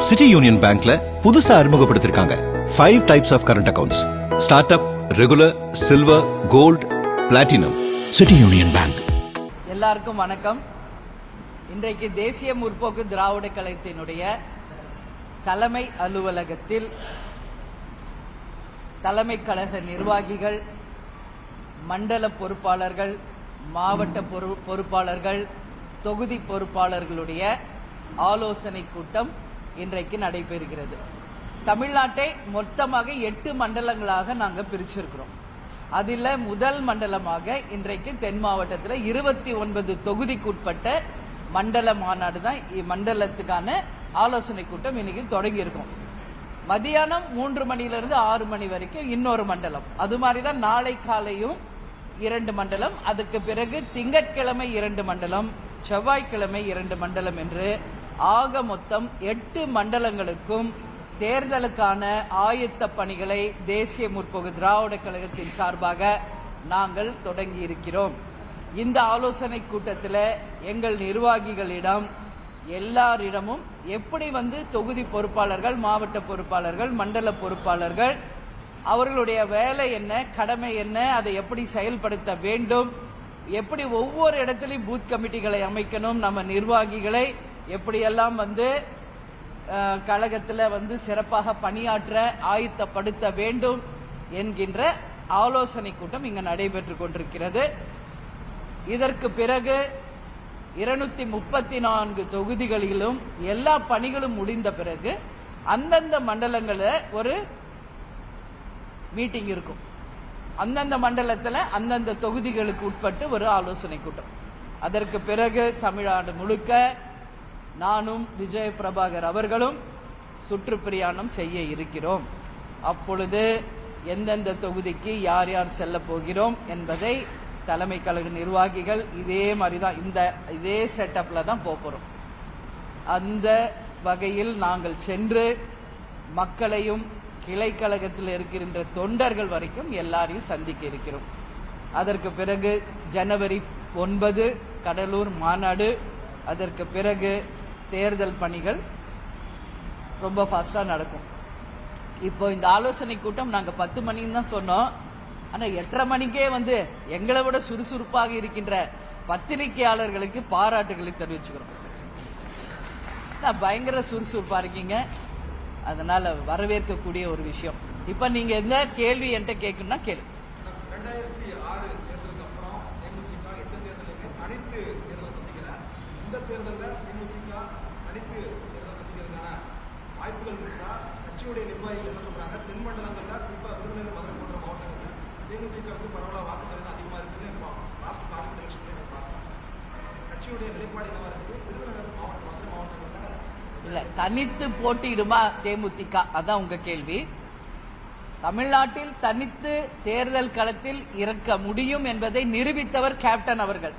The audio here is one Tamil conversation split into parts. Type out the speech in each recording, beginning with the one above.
சிட்டி யூனியன் பேங்க்ல புதுசா அறிமுகப்படுத்திருக்காங்க 5 types of current accounts. Start up, regular, silver, gold, platinum. City Union Bank. எல்லாருக்கும் வணக்கம். இன்றைக்கு தேசிய முற்போக்கு திராவிட கழகத்தினுடைய தலைமை அலுவலகத்தில் தலைமை கழக நிர்வாகிகள், மண்டல பொறுப்பாளர்கள், மாவட்ட பொறுப்பாளர்கள், தொகுதி பொறுப்பாளர்களுடைய ஆலோசனை கூட்டம் இன்றைக்கு நடைபெறுகிறது. தமிழ்நாட்டை மொத்தமாக 8 மண்டலங்களாக நாங்கள் பிரிச்சிருக்கிறோம். அதில் முதல் மண்டலமாக இன்றைக்கு தென் மாவட்டத்தில் 29 தொகுதிக்குட்பட்ட மண்டல மாநாடு தான் மண்டலத்துக்கான ஆலோசனை கூட்டம் இன்னைக்கு தொடங்கி இருக்கும். மதியானம் 3 மணியிலிருந்து 6 மணி வரைக்கும் இன்னொரு மண்டலம். அது மாதிரி தான் நாளை காலையும் 2 மண்டலம், அதுக்கு பிறகு திங்கட்கிழமை 2 மண்டலம், செவ்வாய்க்கிழமை 2 மண்டலம் என்று ஆக மொத்தம் 8 மண்டலங்களுக்கும் தேர்தலுக்கான ஆயத்த பணிகளை தேசிய முற்போக்கு திராவிட கழகத்தின் சார்பாக நாங்கள் தொடங்கி இருக்கிறோம். இந்த ஆலோசனை கூட்டத்தில் எங்கள் நிர்வாகிகளிடம் எல்லாரிடமும் எப்படி தொகுதி பொறுப்பாளர்கள், மாவட்ட பொறுப்பாளர்கள், மண்டல பொறுப்பாளர்கள் அவர்களுடைய வேலை என்ன, கடமை என்ன, அதை எப்படி செயல்படுத்த வேண்டும், எப்படி ஒவ்வொரு இடத்திலும் பூத் கமிட்டிகளை அமைக்கணும், நம்ம நிர்வாகிகளை எப்படியெல்லாம் கழகத்தில் சிறப்பாக பணியாற்ற ஆயத்தப்படுத்த வேண்டும் என்கின்ற ஆலோசனை கூட்டம் இங்கு நடைபெற்றுக் கொண்டிருக்கிறது. இதற்கு பிறகு 234 தொகுதிகளிலும் எல்லா பணிகளும் முடிந்த பிறகு அந்தந்த மண்டலங்களில் ஒரு மீட்டிங் இருக்கும். அந்தந்த மண்டலத்தில் அந்தந்த தொகுதிகளுக்கு உட்பட்டு ஒரு ஆலோசனை கூட்டம். அதற்கு பிறகு தமிழ்நாடு முழுக்க நானும் விஜய பிரபாகர் அவர்களும் சுற்றுப்பிரயாணம் செய்ய இருக்கிறோம். அப்பொழுது எந்தெந்த தொகுதிக்கு யார் யார் செல்ல போகிறோம் என்பதை தலைமை கழக நிர்வாகிகள் இதே மாதிரிதான் இதே செட்டப்ல தான் போறோம். அந்த வகையில் நாங்கள் சென்று மக்களையும் கிளை கழகத்தில் இருக்கின்ற தொண்டர்கள் வரைக்கும் எல்லாரையும் சந்திக்க இருக்கிறோம். அதற்கு பிறகு ஜனவரி 9 கடலூர் மாநாடு. அதற்கு பிறகு தேர்தல் பணிகள் ரொம்ப ஃபாஸ்டா நடக்கும். இப்போ இந்த ஆலோசனை கூட்டம் நாங்க 10 மணின்னு தான் சொன்னோம். ஆனா 8:30 மணிக்கே எங்களை விட சுறுசுறுப்பாக இருக்கின்ற பத்திரிகையாளர்களுக்கு பாராட்டுகளை தெரிவிச்சுக்கிறோம். பயங்கர சுறுசுறுப்பா இருக்கீங்க, அதனால வரவேற்கக்கூடிய ஒரு விஷயம். இப்ப நீங்க எந்த கேள்வி என்கிட்ட கேட்கணும்னா கேளு. இல்ல, தனித்து போட்டியிடுமா தேமுதிக, அதான் உங்க கேள்வி. தமிழ்நாட்டில் தனித்து தேர்தல் களத்தில் இறக்க முடியும் என்பதை நிரூபித்தவர் கேப்டன் அவர்கள்.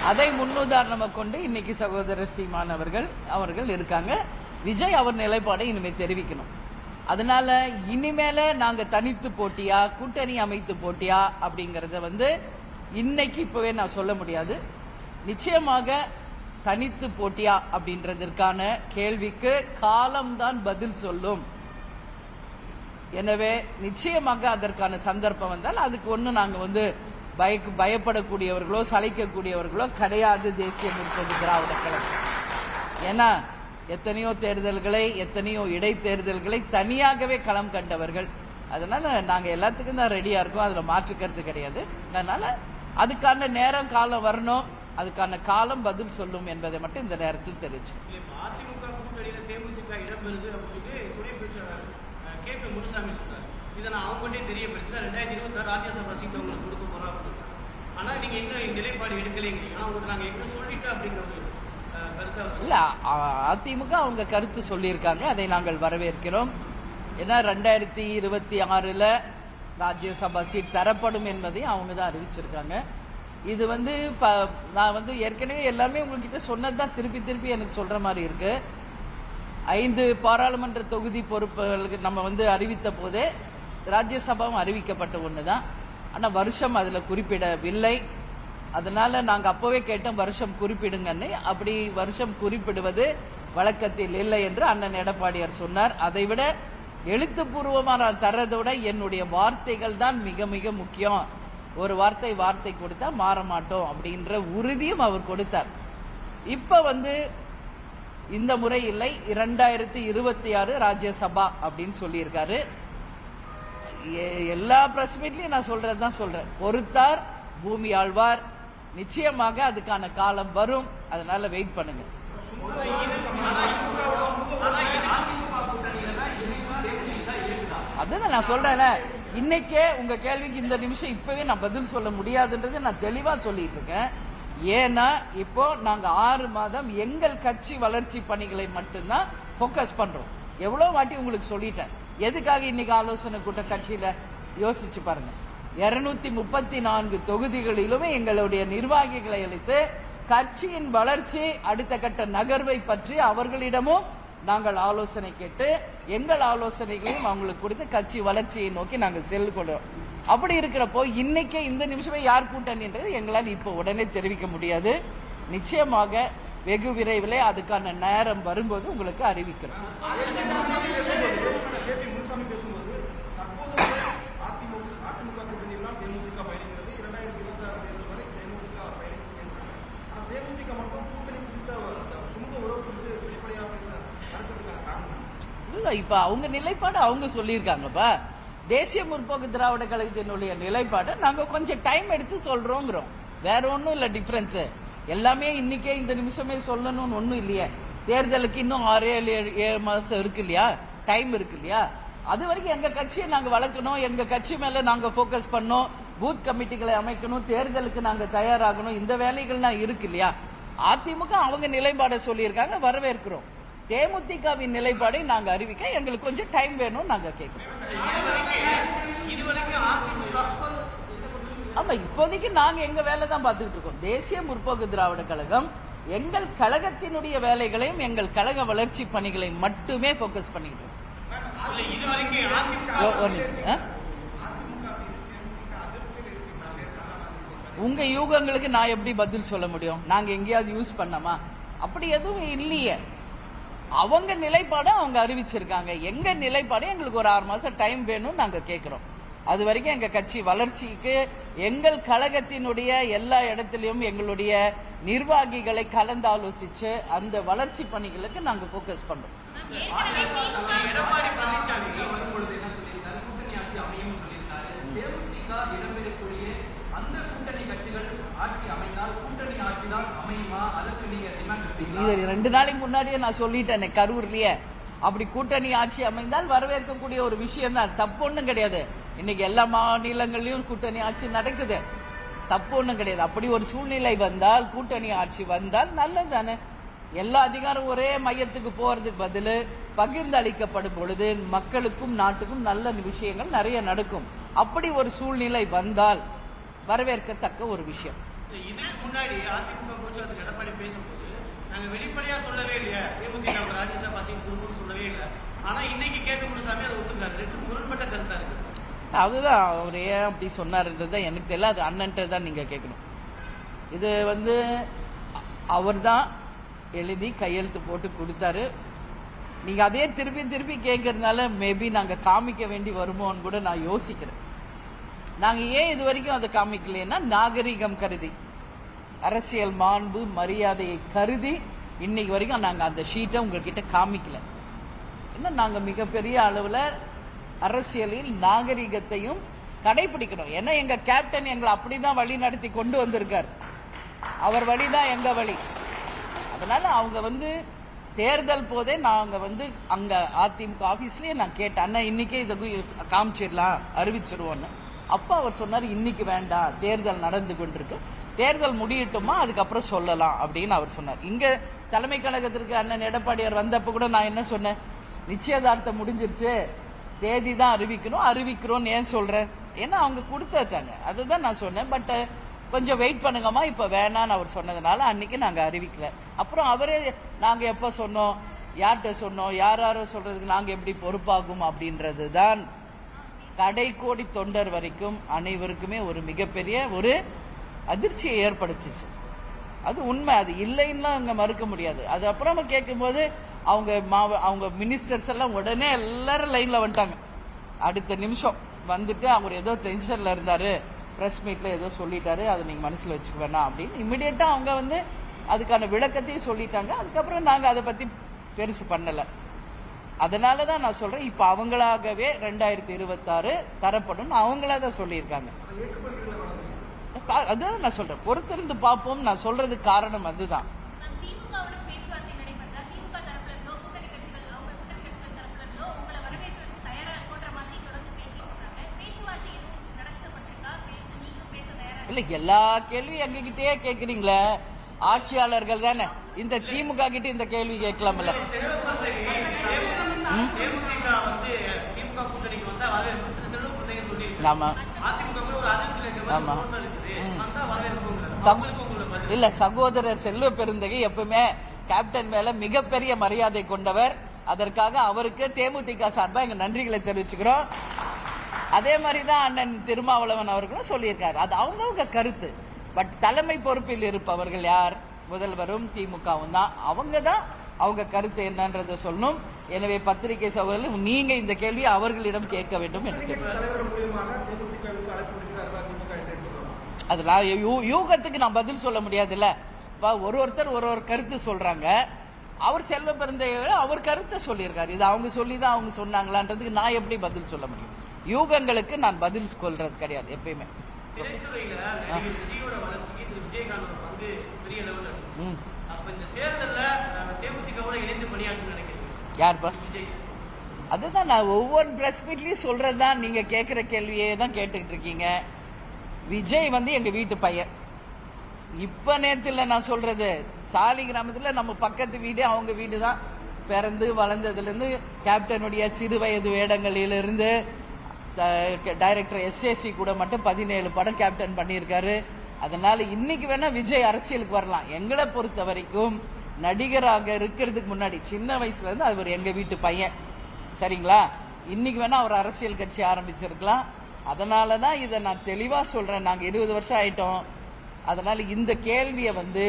அதை முன்னுதாரணமாக கொண்டு இன்னைக்கு சகோதரர் சீமான் அவர்கள் இருக்காங்க. விஜய் அவர் நிலைப்பாடை இனிமே தெரிவிக்கணும். அதனால இனிமேல நாங்க தனித்து போட்டியா கூட்டணி அமைத்து போட்டியா அப்படிங்கறத இன்னைக்கு இப்பவே நான் சொல்ல முடியாது. நிச்சயமாக தனித்து போட்டியா அப்படின்றதற்கான கேள்விக்கு காலம்தான் பதில் சொல்லும். எனவே நிச்சயமாக அதற்கான சந்தர்ப்பம் வந்தால் அதுக்கு ஒண்ணு நாங்க பயப்படக்கூடியவர்களோ சளைக்கக்கூடியவர்களோ கிடையாது தேசிய முற்போக்கு திராவிட கழகம். ஏன்னா எத்தனையோ தேர்தல்களை, எத்தனையோ இடைத்தேர்தல்களை தனியாகவே களம் கண்டவர்கள். அதனால நாங்க எல்லாத்துக்கும் தான் ரெடியா இருக்கோம், அதுல மாற்று கருத்து கிடையாது. அதனால அதுக்கான நேரம் காலம் வரணும், அதுக்கான காலம் பதில் சொல்லும் என்பதை மட்டும் இந்த நேரத்தில் தெரிவிச்சு. இல்ல, அதிமுக அவங்க கருத்து சொல்லியிருக்காங்க, அதை நாங்கள் வரவேற்கிறோம். ஏன்னா 2026 ராஜ்யசபா சீட் தரப்படும் என்பதை அவங்க தான் அறிவிச்சிருக்காங்க. இது நான் ஏற்கனவே எல்லாமே உங்ககிட்ட சொன்னதுதான் திருப்பி எனக்கு சொல்ற மாதிரி இருக்கு. 5 பாராளுமன்ற தொகுதி பொறுப்புகளுக்கு நம்ம அறிவித்த போதே ராஜ்யசபாவும் அறிவிக்கப்பட்ட ஒண்ணுதான். ஆனா வருஷம் அதுல குறிப்பிடவில்லை. அதனால நாங்க அப்பவே கேட்டோம் வருஷம் குறிப்பிடுங்கன்னு. அப்படி வருஷம் குறிப்பிடுவது வழக்கத்தில் இல்லை என்று அண்ணன் எடப்பாடியார் சொன்னார். அதைவிட எழுத்துப்பூர்வமா நான் தர்றதை விட என்னுடைய வார்த்தைகள் தான் மிக மிக முக்கியம். ஒரு வார்த்தை கொடுத்தா மாற மாட்டோம் அப்படின்ற உறுதியும் அவர் கொடுத்தார். இப்ப இந்த முறை இல்லை, 2026 ராஜ்யசபா அப்படின்னு சொல்லியிருக்காரு. எல்லா பிரஸ் மீட்லயும் நான் சொல்றதுதான் சொல்றேன், பொறுத்தார் பூமி ஆழ்வார். நிச்சயமாக அதுக்கான காலம் வரும், அதனால வெயிட் பண்ணுங்க. அதுதான் நான் சொல்றேன்ல, இன்னைக்கே உங்க கேள்விக்கு இந்த நிமிஷம் இப்பவே நான் பதில் சொல்ல முடியாதுன்றது நான் தெளிவா சொல்லிட்டு இருக்கேன். ஏன்னா இப்போ நாங்க 6 மாதம் எங்கள் கட்சி வளர்ச்சி பணிகளை மட்டும்தான் போக்கஸ் பண்றோம். எவ்வளவு வாட்டி உங்களுக்கு சொல்லிட்டேன். எதுக்காக இன்னைக்கு ஆலோசனை கூட்ட கட்சியில யோசிச்சு பாருங்க. 234 தொகுதிகளிலுமே எங்களுடைய நிர்வாகிகளை அளித்து கட்சியின் வளர்ச்சி அடுத்த கட்ட நகர்வை பற்றி அவர்களிடமும் நாங்கள் ஆலோசனை கேட்டு எங்கள் ஆலோசனைகளையும் அவங்களுக்கு கொடுத்து கட்சி வளர்ச்சியை நோக்கி நாங்கள் செல்கிறோம். அப்படி இருக்கிறப்போ இன்னைக்கே இந்த நிமிஷமே யார் கூட்டணின்றது எங்களால் இப்ப உடனே தெரிவிக்க முடியாது. நிச்சயமாக வெகு விரைவில் அதுக்கான நேரம் வரும்போது உங்களுக்கு அறிவிக்கிறோம். இப்ப அவங்க நிலைப்பாடு அவங்க சொல்லியிருக்காங்கப்பா. தேசிய முற்போக்கு திராவிட கழகத்தினுடைய நிலைப்பாடு நாங்க கொஞ்சம் டைம் எடுத்து சொல்றோங்கிறோம். வேற ஒன்னும் இல்ல டிஃபரன்ஸ். எல்லாமே இன்னைக்கே இந்த நிமிஷமே சொல்லணும்னு ஒன்னும் இல்லையே. தேர்தலுக்கு இன்னும் 6-7 மாசம் இருக்கு இல்லையா, டைம் இருக்கு இல்லையா. அது வரைக்கும் எங்க கட்சியை நாங்க வளர்க்கணும், எங்க கட்சி மேல நாங்க போக்கஸ் பண்ணோம், பூத் கமிட்டிகளை அமைக்கணும், தேர்தலுக்கு நாங்க தயாராகணும், இந்த வேலைகள்லாம் இருக்கு இல்லையா. அதிமுக அவங்க நிலைப்பாடை சொல்லியிருக்காங்க, வரவேற்கிறோம். தேமுதிகவின் நிலைப்பாடை நாங்க அறிவிக்க எங்களுக்கு கொஞ்சம் டைம் வேணும் நாங்க கேட்கிறோம். ஆமா, இப்போதைக்கு நாங்க எங்க வேலை தான் பார்த்துக்கிட்டு இருக்கோம். தேசிய முற்போக்கு திராவிட கழகம் எங்கள் கழகத்தினுடைய வேலைகளையும் எங்கள் கழக வளர்ச்சி பணிகளை மட்டுமே போக்கஸ் பண்ணிக்கிட்டு இருக்கோம். உங்க யூகங்களுக்கு நான் எப்படி பதில் சொல்ல முடியும்? நாங்க எங்கேயாவது யூஸ் பண்ணமா? அப்படி எதுவும் இல்லையே. அவங்க நிலைப்பாடு அவங்க அறிவிச்சிருக்காங்க. எங்க நிலைப்பாடு எங்களுக்கு ஒரு 6 மாசம் டைம் வேணும் நாங்க கேட்கிறோம். அது வரைக்கும் எங்க கட்சி வளர்ச்சிக்கு எங்கள் கழகத்தினுடைய எல்லா இடத்திலையும் எங்களுடைய நிர்வாகிகளை கலந்தாலோசிச்சு அந்த வளர்ச்சி பணிகளுக்கு நாங்க போக்கஸ் பண்றோம். இது 2 நாளைக்கு முன்னாடியே நான் சொல்லிட்டேன் கரூர்லயே. அப்படி கூட்டணி ஆட்சி அமைந்தால் வரவேற்கக்கூடிய ஒரு விஷயம் தான், தப்பு ஒண்ணும் கிடையாது. இன்னைக்கு எல்லா மாநிலங்களிலும் கூட்டணி ஆட்சி நடக்குது, தப்பு ஒண்ணும் கிடையாது. அப்படி ஒரு சூழ்நிலை வந்தால், கூட்டணி ஆட்சி வந்தால் நல்லது தானே. எல்லா அதிகாரம் ஒரே மையத்துக்கு போறதுக்கு பதில் பகிர்ந்து அளிக்கப்படும் பொழுது மக்களுக்கும் நாட்டுக்கும் நல்ல விஷயங்கள் நிறைய நடக்கும். அப்படி ஒரு சூழ்நிலை வந்தால் வரவேற்கத்தக்க ஒரு விஷயம். இதுக்கு முன்னாடி அதிமுக கோஷத்துக்கு எடப்பாடி பேசும்போது நாங்க வெளிப்படையா சொல்லவே இல்லையா, தேமுதிக ராஜ்யசபா சீட் கொடுக்கணும்னு சொல்லவே இல்லை. ஆனா இன்னைக்கு கேட்டு முனுசாமி அதை ஒத்துக்காரு. 2 முரண்பட்ட கருத்தா இருக்கு. அதுதான் அவர் ஏன் அப்படி சொன்னாருன்றது எனக்கு தெரியல. அது அண்ணன்ட்ட தான் நீங்க கேட்கணும். இது அவர் தான் எழுதி கையெழுத்து போட்டு கொடுத்தாரு. நீங்க அதே திருப்பி திருப்பி கேட்கறதுனால மேபி நாங்க காமிக்க வேண்டி வருமோன்னு கூட நான் யோசிக்கிறேன். நாங்க ஏன் இது வரைக்கும் அதை காமிக்கலன்னா, நாகரிகம் கருதி, அரசியல் மாண்பு மரியாதையை கருதி இன்னைக்கு வரைக்கும் நாங்க அந்த ஷீட்டை உங்ககிட்ட காமிக்கல. என்ன, நாங்க மிகப்பெரிய அளவுல அரசியலில் நாகரிகத்தையும் கடைபிடிக்கணும். ஏன்னா எங்க கேப்டன் எங்களை அப்படிதான் வழி நடத்தி கொண்டு வந்திருக்கார். அவர் வழிதான் எங்க வழி. அதனால அவங்க தேர்தல் போதே நாங்க அங்க அதிமுக ஆபீஸ்லயே நான் கேட்டேன், அண்ணா இன்னைக்கே இதை காமிச்சிடலாம் அறிவிச்சிருவோன்னு. அப்ப அவர் சொன்னார், இன்னைக்கு வேண்டாம், தேர்தல் நடந்து கொண்டிருக்கு, தேர்தல் முடியட்டுமா அதுக்கப்புறம் சொல்லலாம் அப்படின்னு அவர் சொன்னார். இங்க தலைமை கழகத்திற்கு அண்ணன் எடப்பாடியார் வந்தப்ப கூட நான் என்ன சொன்னேன், நிச்சயதார்த்தம் முடிஞ்சிருச்சு, தேதி தான் அறிவிக்கிறோம் ஏன் சொல்றேன், ஏன்னா அவங்க கொடுத்தாங்க, அதுதான் நான் சொன்னேன். பட் கொஞ்சம் வெயிட் பண்ணுங்கம்மா, இப்ப வேணான்னு அவர் சொன்னதுனால அன்னைக்கு நாங்க அறிவிக்கல. அப்புறம் அவரே நாங்க எப்ப சொன்னோம், யார்கிட்ட சொன்னோம், யாரோ சொல்றதுக்கு நாங்க எப்படி பொறுப்பாகும் அப்படின்றதுதான் கடைக்கோடி தொண்டர் வரைக்கும் அனைவருக்குமே ஒரு மிகப்பெரிய ஒரு அதிர்ச்சியை ஏற்படுத்துச்சு. அது உண்மை, அது இல்லைன்னா அங்க மறுக்க முடியாது. அது அப்புறமா கேட்கும்போது அவங்க மினிஸ்டர்ஸ் எல்லாம் உடனே எல்லாரும் லைன்ல வந்துட்டாங்க. அடுத்த நிமிஷம் வந்துட்டு அவர் ஏதோ டென்ஷன்ல இருந்தாரு, பிரஸ் மீட்ல ஏதோ சொல்லிட்டாரு, அதை நீங்க மனசுல வச்சுக்க வேணாம் அப்படின்னு இமிடியேட்டா அவங்க வந்து அதுக்கான விளக்கத்தையும் சொல்லிட்டாங்க. அதுக்கப்புறம் நாங்க அதை பத்தி பெருசு பண்ணல. அதனாலதான் நான் சொல்றேன், இப்ப அவங்களாகவே 2026 தரப்படும் அவங்களாதான் சொல்லியிருக்காங்க. அதுதான் நான் சொல்றேன், பொறுத்திருந்து பார்ப்போம். நான் சொல்றதுக்கு காரணம் அதுதான். இல்ல, எல்லா கேள்வியும் எங்ககிட்டயே கேக்குறீங்களே, ஆட்சியாளர்கள் தானே. இந்த திமுக கிட்ட இந்த கேள்வி கேட்கலாம்ல. ஆமா ஆமா. இல்ல, சகோதரர் செல்வ பெருந்தகை எப்பவுமே கேப்டன் மேல மிகப்பெரிய மரியாதை கொண்டவர். அதற்காக அவருக்கு தேமுதிக சார்பா எங்க நன்றிகளை தெரிவிச்சுக்கிறோம். அதே மாதிரிதான் அண்ணன் திருமாவளவன் அவர்களும் சொல்லியிருக்காரு. அது அவங்கவுங்க கருத்து. பட் தலைமை பொறுப்பில் இருப்பவர்கள் யார்? முதல்வரும் திமுகவும் தான். அவங்க தான் அவங்க கருத்து என்னன்றதை சொல்லணும். எனவே பத்திரிகை சகோதரர்கள், நீங்க இந்த கேள்வியை அவர்களிடம் கேட்க வேண்டும் என்று கேட்கிறேன். அதெல்லாம் யூகத்துக்கு நான் பதில் சொல்ல முடியாதுல்ல. ஒருத்தர் ஒரு கருத்து சொல்றாங்க. அவர் செல்வ பெருந்தகை அவர் கருத்தை சொல்லியிருக்காரு. இது அவங்க சொல்லிதான் அவங்க சொன்னாங்களான்றதுக்கு நான் எப்படி பதில் சொல்ல முடியும்? யூகங்களுக்கு நான் பதில் சொல்றது கிடையாது எப்பயுமே. யாருப்பா? அதுதான் நான் ஒவ்வொரு பிரஸ் மீட்லயும் சொல்றதுதான். நீங்க கேட்கிற கேள்வியே தான் கேட்டுக்கிட்டு இருக்கீங்க. விஜய் வந்து எங்க வீட்டு பையன். இப்ப நேத்துல நான் சொல்றது, சாலி கிராமத்துல நம்ம பக்கத்து வீடு அவங்க வீடு தான். பிறந்து வளர்ந்ததுல இருந்து கேப்டனுடைய சிறு வயது வேடங்களிலிருந்து டைரக்டர் SAC கூட மட்டும் 17 படம் கேப்டன் பண்ணியிருக்காரு. அதனால இன்னைக்கு வேணா விஜய் அரசியலுக்கு வரலாம். எங்களை பொறுத்த வரைக்கும் நடிகராக இருக்கிறதுக்கு முன்னாடி சின்ன வயசுல இருந்து அவர் எங்க வீட்டு பையன். சரிங்களா? இன்னைக்கு வேணா அவர் அரசியல் கட்சி ஆரம்பிச்சிருக்கலாம். அதனாலதான் இதை நான் தெளிவா சொல்றேன். நாங்க 20 வருஷம் ஆயிட்டோம். அதனால இந்த கேள்வியை வந்து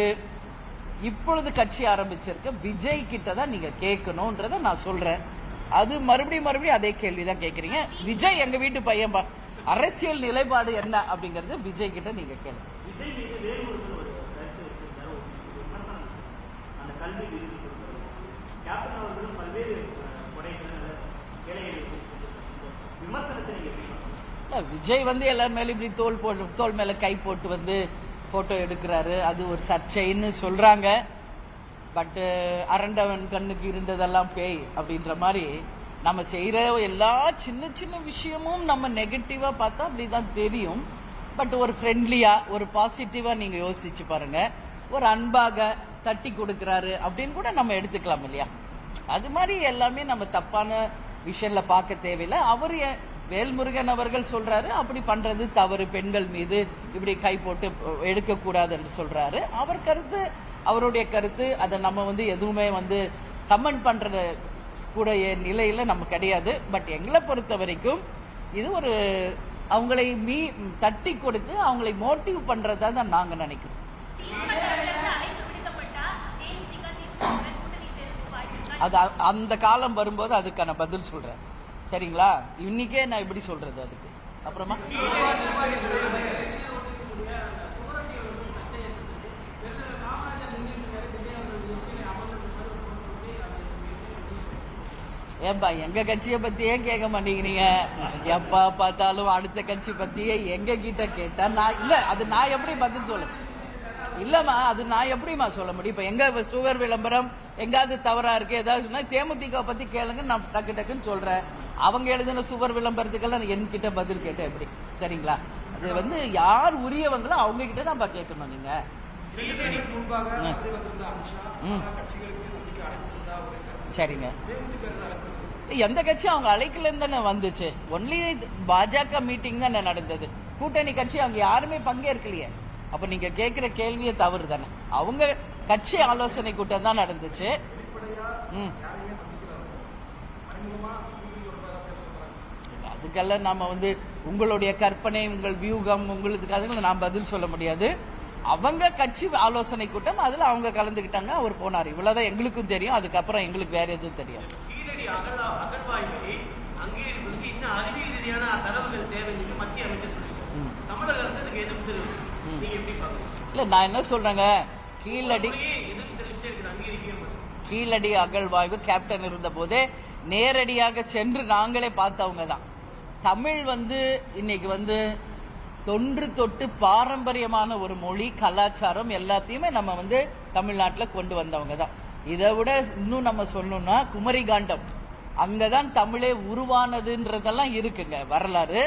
இப்பொழுது கட்சி ஆரம்பிச்சிருக்க விஜய் கிட்ட தான் நீங்க கேட்கணும்ன்றத நான் சொல்றேன். அது மறுபடியும் அதே கேள்விதான் கேக்குறீங்க. விஜய் எங்க வீட்டு பையன், அரசியல் நிலைப்பாடு என்ன அப்படிங்கறது விஜய் கிட்ட நீங்க கேளுங்க. விஜய் வந்து எல்லாரும் மேல இப்படி தோல் மேல கை போட்டு வந்து போட்டோ எடுக்கிறாரு. அது ஒரு சர்ச்சைன்னு சொல்றாங்க. பட் அரண்டவன் கண்ணுக்கு இருந்ததெல்லாம் பேய் அப்படின்ற மாதிரி நம்ம செய்யற எல்லா சின்ன சின்ன விஷயமும் நம்ம நெகட்டிவா பார்த்தா அப்படிதான் தெரியும். பட் ஒரு ஃப்ரெண்ட்லியா, ஒரு பாசிட்டிவா நீங்க யோசிச்சு பாருங்க. ஒரு அன்பாக தட்டி கொடுக்கிறாரு அப்படின்னு கூட நம்ம எடுத்துக்கலாம் இல்லையா? அது மாதிரி எல்லாமே நம்ம தப்பான விஷயம்ல பார்க்க தேவையில்லை. அவரு வேல்முருகன் அவர்கள் சொல்றாரு அப்படி பண்றது தவறு, பெண்கள் மீது இப்படி கை போட்டு எடுக்க கூடாது என்று சொல்றாரு. அவர் கருத்து, அவருடைய கருத்து. அதை நம்ம வந்து எதுவுமே வந்து கமெண்ட் பண்ற கூட நிலையில நம்ம கிடையாது. பட் எங்களை பொறுத்த வரைக்கும் இது ஒரு அவங்களை தட்டி கொடுத்து அவங்களை மோட்டிவ் பண்றதா தான் நாங்க நினைக்கிறோம். அது அந்த காலம் வரும்போது அதுக்கான பதில் சொல்றேன். சரிங்களா? இன்னைக்கே நான் எப்படி சொல்றது அதுக்கு அப்புறமா ஏன்பா எங்க கட்சியை பத்தியே கேட்க மாட்டேங்கிறீங்க? எப்ப பார்த்தாலும் அடுத்த கட்சி பத்தியே எங்க கிட்ட கேட்டா நான் இல்ல, அது நான் எப்படி பதில் சொல்ல? இல்லம்மா, அது நான் எப்படிமா சொல்ல முடியும்? இப்ப எங்க சுவர் விளம்பரம் எங்காவது தவறா இருக்கு ஏதாவது தேமுதிக பத்தி கேளுங்க, நான் டக்கு டக்குன்னு சொல்றேன். அவங்க எழுதின சுவர் விளம்பரத்துக்கெல்லாம் என்கிட்ட பதில் கேட்ட எப்படி? சரிங்களா? அது வந்து யார் உரியவங்களோ அவங்க கிட்ட தான் கேட்கணும். நீங்க சரிங்க, எந்த கட்சியும் அவங்க அழைக்கலன்னு தானே வந்துச்சு. ஒன்லி பாஜக மீட்டிங் தான் நடந்தது. கூட்டணி கட்சி அவங்க யாருமே பங்கேற்கலையே. அப்ப நீங்க கேட்கிற கேள்வியே தவறு தானே. அவங்க கட்சி ஆலோசனை கூட்டம் தான் நடந்துச்சு. அதுக்கெல்லாம் நாம வந்து உங்களுடைய கற்பனை, உங்கள் வியூகம், உங்களுக்கு அதுக்கு நான் பதில் சொல்ல முடியாது. அவங்க கட்சி ஆலோசனை கூட்டம், அதுல அவங்க கலந்துக்கிட்டாங்க, அவர் போனார். இவ்வளவுதான் எங்களுக்கும் தெரியும். அதுக்கப்புறம் எங்களுக்கு வேற எதுவும் தெரியும். கீழடி அகழ்வாய்வை அங்கீகரிப்பதற்கு இன்னும் அறிவியல் ரீதியான தரவுகள் தேவை என்று மத்திய அமைச்சர் சொல்லியிருக்காங்க. தமிழக அரசு இதுக்கு எதிர்ப்பு தெரிவிக்கும். நீங்க எப்படி பாக்குறீங்க? இல்ல, நான் என்ன சொல்றேங்க, கீழடி எதிர்ப்பு தெரிவிச்சுட்டே இருக்குது, அங்கீகரிக்கவே மாட்டேங்குது. கீழடி அகழ்வாய்வு கேப்டன் இருந்த போதே நேரடியாக சென்று நாங்களே பார்த்தவங்க தான். தமிழ் இன்னைக்கு தொன்று தொட்டு பாரம்பரியமான ஒரு மொழி, கலாச்சாரம் எல்லாத்தையுமே நம்ம தமிழ்நாட்டில் கொண்டு வந்தவங்க தான். இதை விட இன்னும் நம்ம சொல்லணும்னா குமரிகாண்டம், அங்கதான் தமிழே உருவானதுன்றதெல்லாம் இருக்குங்க வரலாறு.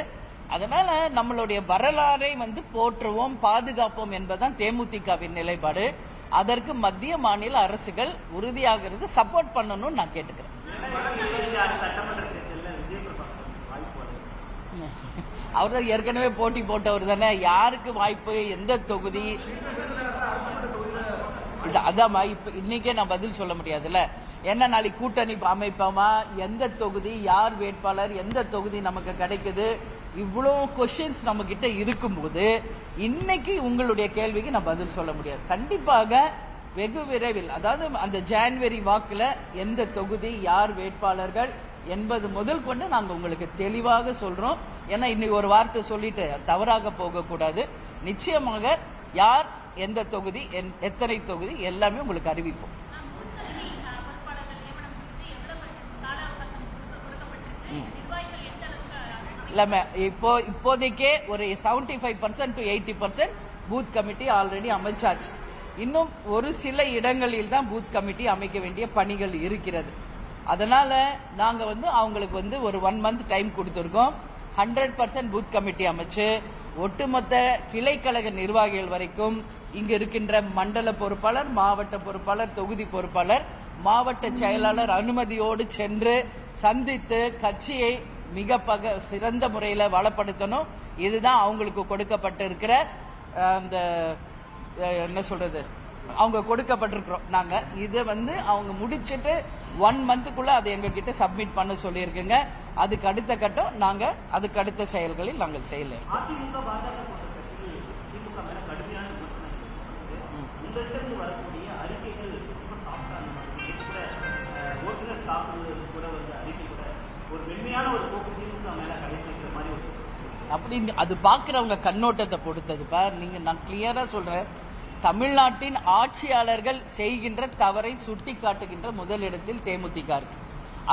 அதனால நம்மளுடைய வரலாறை போற்றுவோம், பாதுகாப்போம் என்பதுதான் தேமுதிகவின் நிலைப்பாடு. அதற்கு மத்திய மாநில அரசுகள் உறுதியாக சப்போர்ட் பண்ணணும்னு நான் கேட்டுக்கிறேன். அவர் ஏற்கனவே போட்டி போட்டவர் தானே, யாருக்கு வாய்ப்பு, எந்த தொகுதி, அதான் இப்ப இன்னைக்கே நான் பதில் சொல்ல முடியாதுல்ல. என்ன நாளைக்கு கூட்டணி அமைப்போமா, எந்த தொகுதி, யார் வேட்பாளர், எந்த தொகுதி நமக்கு கிடைக்குது, இவ்வளவு கொஸ்டின்ஸ் நம்ம கிட்ட இருக்கும்போது இன்னைக்கு உங்களுடைய கேள்விக்கு நான் பதில் சொல்ல முடியாது. கண்டிப்பாக வெகு விரைவில், அதாவது அந்த ஜனவரி வாக்குல எந்த தொகுதி, யார் வேட்பாளர்கள் என்பது முதல் கொண்டு நாங்க உங்களுக்கு தெளிவாக சொல்றோம். ஏன்னா இன்னைக்கு ஒரு வார்த்தை சொல்லிட்டு தவறாக போகக்கூடாது. நிச்சயமாக யார், எந்த தொகுதி, எத்தனை தொகுதி எல்லாமே உங்களுக்கு அறிவிப்போம். இல்ல, இப்போதைக்கே ஒரு 75% to 80% பூத் கமிட்டி ஆல்ரெடி அமைச்சாச்சு. இன்னும் ஒரு சில இடங்களில் தான் பூத் கமிட்டி அமைக்க வேண்டிய பணிகள் இருக்கிறது. அதனால நாங்க அவங்களுக்கு ஒரு 1 month டைம் கொடுத்திருக்கோம். 100% பூத் கமிட்டி அமைச்சு ஒட்டுமொத்த கிளைக்கழக நிர்வாகிகள் வரைக்கும் இங்க இருக்கின்ற மண்டல பொறுப்பாளர், மாவட்ட பொறுப்பாளர், தொகுதி பொறுப்பாளர், மாவட்ட செயலாளர் அனுமதியோடு சென்று சந்தித்து கட்சியை மிக சிறந்த முறையில வளப்படுத்தணும். இதுதான் அவங்களுக்கு கொடுக்கப்பட்டிருக்கிற அந்த என்ன சொல்றது, அவங்க கொடுக்கப்பட்டிருக்கிறோம். நாங்க இதை அவங்க முடிச்சிட்டு 1 monthக்குள்ள அதை எங்க கிட்ட சப்மிட் பண்ண சொல்லியிருக்குங்க. அதுக்கு அடுத்த கட்டம் நாங்க அதுக்கு அடுத்த செயல்களில் நாங்கள் செய்யல. அப்படி அது பாக்குறவங்க கண்ணோட்டத்தை பொறுத்ததுப்பா. நான் கிளியரா சொல்றேன், தமிழ்நாட்டின் ஆட்சியாளர்கள் செய்கின்ற தவறை சுட்டி காட்டுகின்ற முதலிடத்தில் தேமுதிக இருக்கு.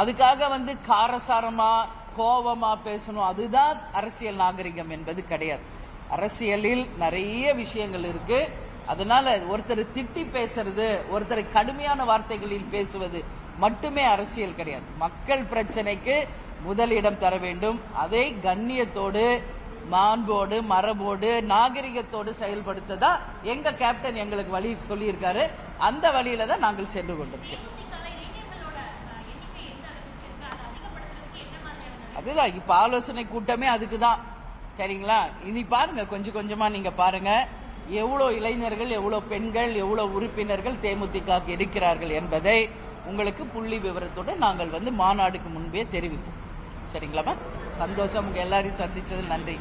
அதுக்காக காரசாரமா கோபமா பேசணும், அதுதான் அரசியல் நாகரிகம் என்பது கிடையாது. அரசியலில் நிறைய விஷயங்கள் இருக்கு. அதனால ஒருத்தர் திட்டி பேசுறது, ஒருத்தர் கடுமையான வார்த்தைகளில் பேசுவது மட்டுமே அரசியல் கிடையாது. மக்கள் பிரச்சனைக்கு முதலிடம் தர வேண்டும். அதை கண்ணியத்தோடு, மாண்போடு, மரபோடு, நாகரிகத்தோடு செயல்படுத்ததான் எங்க கேப்டன் எங்களுக்கு வழி சொல்லியிருக்காரு. அந்த வழியில தான் நாங்கள் சென்று கொண்டிருக்கோம். அதுதான் இப்ப ஆலோசனை கூட்டமே அதுக்குதான். சரிங்களா? இனி பாருங்க, கொஞ்சம் கொஞ்சமா நீங்க பாருங்க எவ்வளவு இளைஞர்கள், எவ்வளவு பெண்கள், எவ்வளவு உறுப்பினர்கள் தேமுதிக இருக்கிறார்கள் என்பதை உங்களுக்கு புள்ளி விவரத்தோடு நாங்கள் மாநாடுக்கு முன்பே தெரிவிப்போம். சரிங்களாமா? சந்தோஷம், உங்க எல்லாரையும் சந்திச்சது நன்றி.